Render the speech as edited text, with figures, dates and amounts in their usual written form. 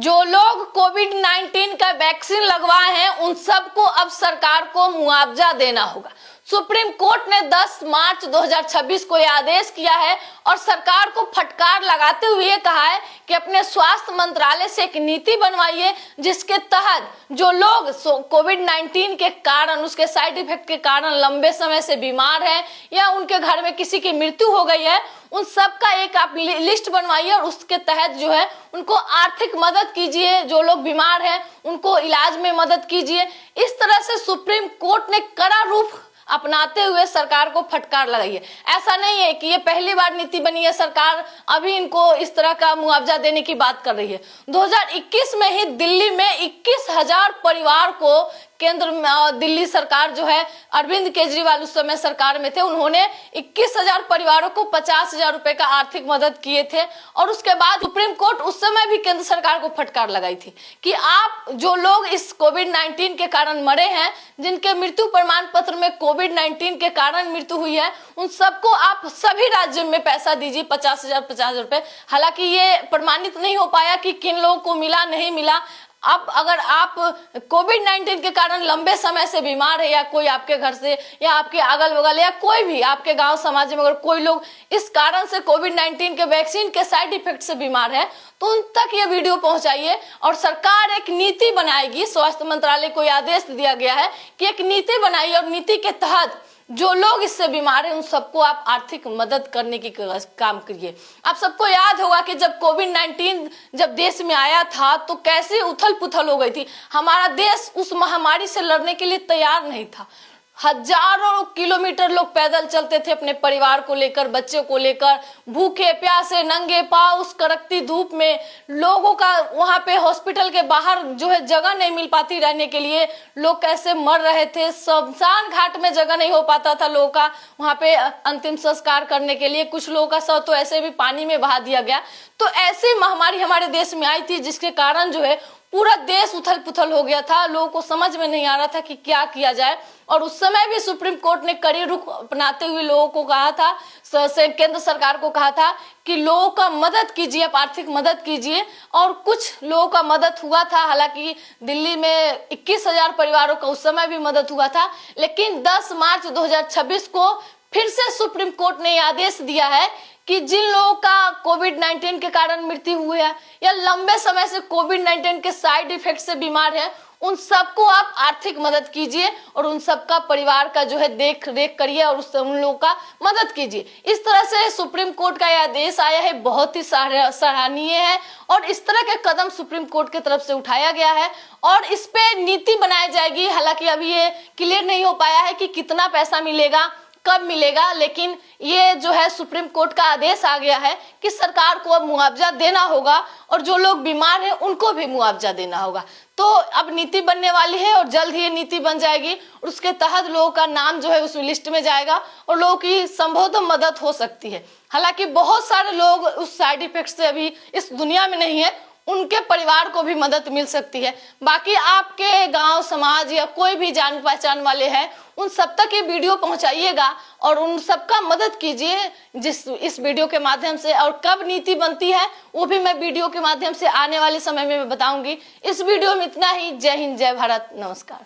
जो लोग कोविड-19 का वैक्सीन लगवाए हैं उन सबको अब सरकार को मुआवजा देना होगा। सुप्रीम कोर्ट ने 10 मार्च 2026 को यह आदेश किया है और सरकार को फटकार लगाते हुए कहा है कि अपने स्वास्थ्य मंत्रालय से एक नीति बनवाइए जिसके तहत जो लोग कोविड-19 के कारण, उसके साइड इफेक्ट के कारण लंबे समय से बीमार हैं या उनके घर में किसी की मृत्यु हो गई है, उन सब का एक आप लिस्ट बनवाइए और उसके तहत जो है उनको आर्थिक मदद कीजिए। जो लोग बीमार हैं उनको इलाज में मदद कीजिए। इस तरह से सुप्रीम कोर्ट ने कड़ा रूप अपनाते हुए सरकार को फटकार लगाई है। ऐसा नहीं है कि ये पहली बार नीति बनी है, सरकार अभी इनको इस तरह का मुआवजा देने की बात कर रही है। 2021 में ही दिल्ली में 21,000 परिवार को दिल्ली सरकार जो है, अरविंद केजरीवाल उस समय सरकार में थे, उन्होंने 21,000 परिवारों को 50,000 रुपए का आर्थिक मदद किए थे। और उसके बाद सुप्रीम कोर्ट उस समय भी केंद्र सरकार को फटकार लगाई थी कि आप जो लोग इस कोविड-19 के कारण मरे हैं, जिनके मृत्यु प्रमाण पत्र में कोविड-19 के कारण मृत्यु हुई है, उन सबको आप सभी राज्यों में पैसा दीजिए, 50,000 रुपए। हालांकि ये प्रमाणित नहीं हो पाया कि किन लोगों को मिला नहीं मिला। अब अगर आप कोविड-19 के कारण लंबे समय से बीमार है या कोई आपके घर से या आपके अगल बगल या कोई भी आपके गांव समाज में अगर कोई लोग इस कारण से कोविड-19 के वैक्सीन के साइड इफेक्ट से बीमार है, तो उन तक ये वीडियो पहुंचाइए और सरकार एक नीति बनाएगी। स्वास्थ्य मंत्रालय को आदेश दिया गया है कि एक नीति बनाइए और नीति के तहत जो लोग इससे बीमार हैं उन सबको आप आर्थिक मदद करने की काम करिए। आप सबको याद होगा कि जब कोविड-19 जब देश में आया था तो कैसे उथल पुथल हो गई थी। हमारा देश उस महामारी से लड़ने के लिए तैयार नहीं था। हजारों किलोमीटर लोग पैदल चलते थे अपने परिवार को लेकर, बच्चों को लेकर, भूखे प्यासे नंगे पांव उस कड़कती धूप में। लोगों का वहां पे हॉस्पिटल के बाहर जो है जगह नहीं मिल पाती रहने के लिए, लोग कैसे मर रहे थे। शमशान घाट में जगह नहीं हो पाता था लोगों का वहां पे अंतिम संस्कार करने के लिए। कुछ लोगों का शव तो ऐसे भी पानी में बहा दिया गया। तो ऐसी महामारी हमारे देश में आई थी जिसके कारण जो है पूरा देश उथल पुथल हो गया था। लोगों को समझ में नहीं आ रहा था कि क्या किया जाए। और उस समय भी सुप्रीम कोर्ट ने कड़ी रुख अपनाते हुए लोगों को कहा था, केंद्र सरकार को कहा था कि लोगों का मदद कीजिए, आप आर्थिक मदद कीजिए। और कुछ लोगों का मदद हुआ था। हालांकि दिल्ली में 21,000 परिवारों का उस समय भी मदद हुआ था। लेकिन 10 मार्च 2026 को फिर से सुप्रीम कोर्ट ने आदेश दिया है कि जिन लोगों का कोविड-19 के कारण मृत्यु हुई है या लंबे समय से कोविड-19 के साइड इफेक्ट से बीमार है, उन सबको आप आर्थिक मदद कीजिए और उन सबका परिवार का जो है देख रेख करिए और उन लोगों का मदद कीजिए। इस तरह से सुप्रीम कोर्ट का यह आदेश आया है, बहुत ही सराहनीय है। और इस तरह के कदम सुप्रीम कोर्ट की तरफ से उठाया गया है और इस पे नीति बनाई जाएगी। हालांकि अभी ये क्लियर नहीं हो पाया है कि कितना पैसा मिलेगा, कब मिलेगा, लेकिन ये जो है सुप्रीम कोर्ट का आदेश आ गया है कि सरकार को अब मुआवजा देना होगा और जो लोग बीमार हैं उनको भी मुआवजा देना होगा। तो अब नीति बनने वाली है और जल्द ही ये नीति बन जाएगी और उसके तहत लोगों का नाम जो है उस लिस्ट में जाएगा और लोगों की संभवतः मदद हो सकती है। हालांकि बहुत सारे लोग उस साइड इफेक्ट से अभी इस दुनिया में नहीं है, उनके परिवार को भी मदद मिल सकती है। बाकी आपके गांव समाज या कोई भी जान पहचान वाले हैं उन सब तक ये वीडियो पहुंचाइएगा और उन सबका मदद कीजिए जिस इस वीडियो के माध्यम से। और कब नीति बनती है वो भी मैं वीडियो के माध्यम से आने वाले समय में बताऊंगी। इस वीडियो में इतना ही। जय हिंद, जय भारत, नमस्कार।